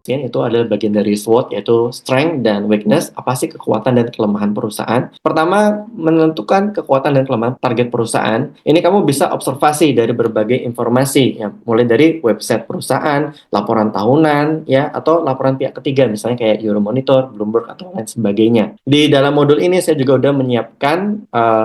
itu adalah bagian dari SWOT, yaitu strength dan weakness. Apa sih kekuatan dan kelemahan perusahaan? Pertama, menentukan kekuatan dan kelemahan target perusahaan. Ini kamu bisa observasi dari berbagai informasi, ya, mulai dari website perusahaan, laporan tahunan, ya, atau laporan pihak ketiga, misalnya kayak Euromonitor, Bloomberg, atau lain sebagainya. Di dalam modul ini saya juga udah menyiapkan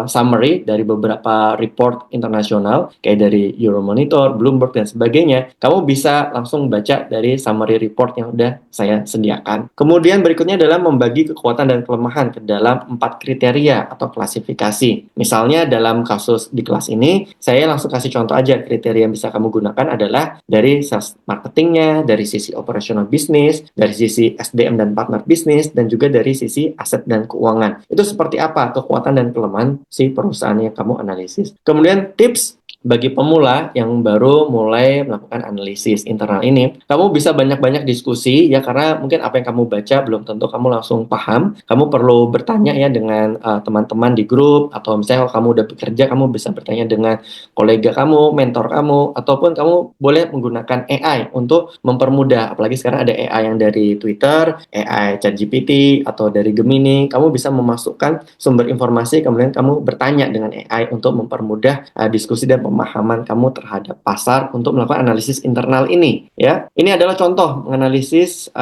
summary dari beberapa report internasional, kayak dari Euromonitor, Bloomberg, dan sebagainya. Kamu bisa langsung baca dari summary report yang udah saya sediakan. Kemudian berikutnya adalah membagi kekuatan dan kelemahan ke dalam 4 kriteria atau klasifikasi. Misalnya dalam kasus di kelas ini, saya langsung kasih contoh aja. Kriteria yang bisa kamu gunakan adalah dari sales marketingnya, dari sisi operational bisnis, dari sisi SDM dan partner bisnis, dan juga dari sisi aset dan keuangan. Itu seperti apa kekuatan dan kelemahan si perusahaan yang kamu analisis. Kemudian tips bagi pemula yang baru mulai melakukan analisis internal ini, kamu bisa banyak-banyak diskusi ya, karena mungkin apa yang kamu baca belum tentu kamu langsung paham. Kamu perlu bertanya ya dengan teman-teman di grup, atau misalnya kalau kamu udah bekerja, kamu bisa bertanya dengan kolega kamu, mentor kamu, ataupun kamu boleh menggunakan AI untuk mempermudah. Apalagi sekarang ada AI yang dari Twitter, AI ChatGPT, atau dari Gemini. Kamu bisa memasukkan sumber informasi, kemudian kamu bertanya dengan AI untuk mempermudah diskusi dan pemahaman kamu terhadap pasar untuk melakukan analisis internal ini, ya. Ini adalah contoh menganalisis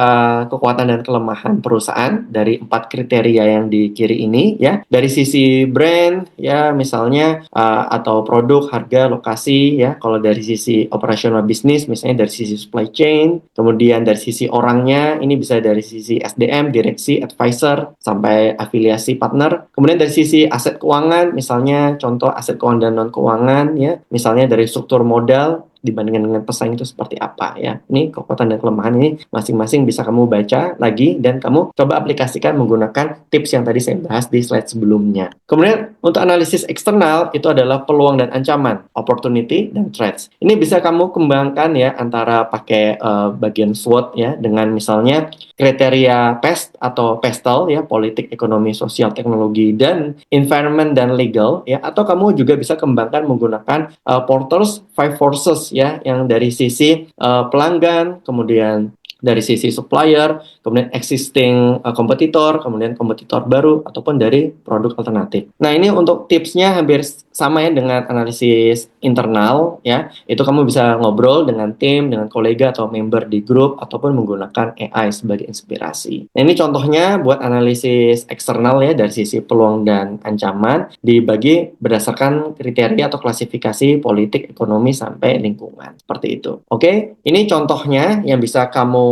kekuatan dan kelemahan perusahaan dari 4 kriteria yang di kiri ini, ya. Dari sisi brand, ya, misalnya atau produk, harga, lokasi, ya. Kalau dari sisi operasional bisnis, misalnya dari sisi supply chain, kemudian dari sisi orangnya, ini bisa dari sisi SDM, direksi, advisor, sampai afiliasi partner. Kemudian dari sisi aset keuangan, misalnya contoh aset keuangan dan non keuangan, ya. Misalnya dari struktur modal dibandingkan dengan pesaing itu seperti apa, ya. Ini kekuatan dan kelemahan ini masing-masing bisa kamu baca lagi dan kamu coba aplikasikan menggunakan tips yang tadi saya bahas di slide sebelumnya. Kemudian untuk analisis eksternal itu adalah peluang dan ancaman, opportunity dan threats. Ini bisa kamu kembangkan ya antara pakai bagian SWOT ya, dengan misalnya kriteria PEST atau PESTEL ya, politik, ekonomi, sosial, teknologi, dan environment dan legal ya, atau kamu juga bisa kembangkan menggunakan Porter's Five Forces ya, yang dari sisi pelanggan, kemudian dari sisi supplier, kemudian existing kompetitor, kemudian kompetitor baru, ataupun dari produk alternatif. Nah, ini untuk tipsnya hampir sama ya dengan analisis internal ya. Itu kamu bisa ngobrol dengan tim, dengan kolega atau member di grup, ataupun menggunakan AI sebagai inspirasi. Nah, ini contohnya buat analisis eksternal ya, dari sisi peluang dan ancaman dibagi berdasarkan kriteria atau klasifikasi politik, ekonomi, sampai lingkungan. Seperti itu. Oke, ini contohnya yang bisa kamu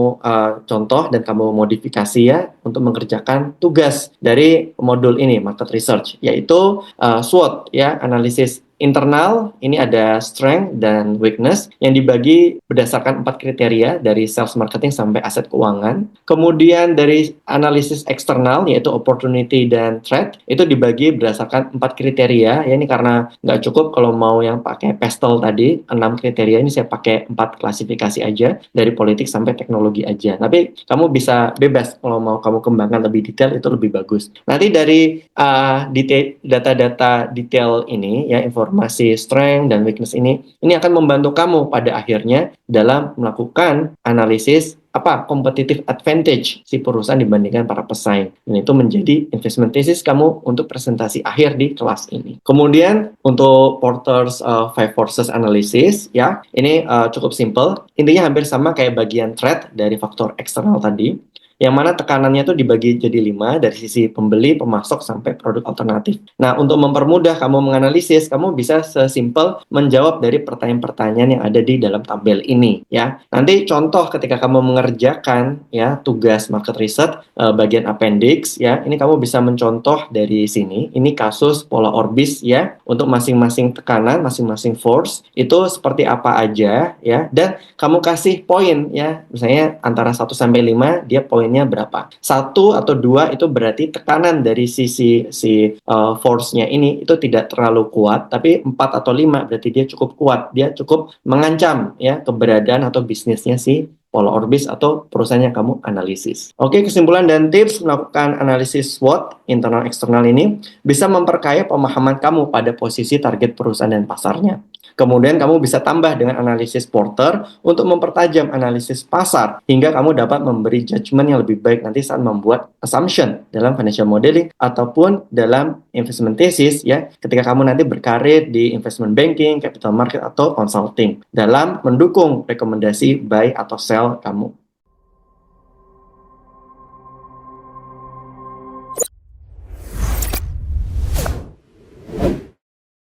contoh dan kamu modifikasi ya untuk mengerjakan tugas dari modul ini, market research, yaitu SWOT ya, analisis internal. Ini ada strength dan weakness yang dibagi berdasarkan 4 kriteria dari sales marketing sampai aset keuangan. Kemudian dari analisis eksternal yaitu opportunity dan threat, itu dibagi berdasarkan 4 kriteria ya. Ini karena nggak cukup kalau mau yang pakai PESTEL tadi 6 kriteria, ini saya pakai 4 klasifikasi aja dari politik sampai teknologi aja. Tapi kamu bisa bebas kalau mau kamu kembangkan lebih detail, itu lebih bagus. Nanti dari data-data detail ini ya, informasi strength dan weakness ini akan membantu kamu pada akhirnya dalam melakukan analisis competitive advantage si perusahaan dibandingkan para pesaing. Dan itu menjadi investment thesis kamu untuk presentasi akhir di kelas ini. Kemudian untuk Porter's Five Forces Analysis ya, ini cukup simple. Intinya hampir sama kayak bagian threat dari faktor eksternal tadi, yang mana tekanannya itu dibagi jadi 5 dari sisi pembeli, pemasok, sampai produk alternatif. Nah, untuk mempermudah kamu menganalisis, kamu bisa sesimpel menjawab dari pertanyaan-pertanyaan yang ada di dalam tabel ini ya. Nanti contoh ketika kamu mengerjakan ya tugas market research bagian appendix ya, ini kamu bisa mencontoh dari sini. Ini kasus pola orbis ya, untuk masing-masing tekanan, masing-masing force itu seperti apa aja ya, dan kamu kasih poin ya. Misalnya antara 1 sampai 5 dia poinnya berapa. 1 atau 2 itu berarti tekanan dari sisi force-nya ini itu tidak terlalu kuat, tapi 4 atau 5 berarti dia cukup kuat. Dia cukup mengancam ya keberadaan atau bisnisnya si pola orbis atau perusahaan yang kamu analisis. Oke, kesimpulan dan tips melakukan analisis SWOT internal eksternal ini bisa memperkaya pemahaman kamu pada posisi target perusahaan dan pasarnya. Kemudian kamu bisa tambah dengan analisis Porter untuk mempertajam analisis pasar hingga kamu dapat memberi judgement yang lebih baik nanti saat membuat assumption dalam financial modeling ataupun dalam investment thesis ya ketika kamu nanti berkarir di investment banking, capital market atau consulting dalam mendukung rekomendasi buy atau sell kamu.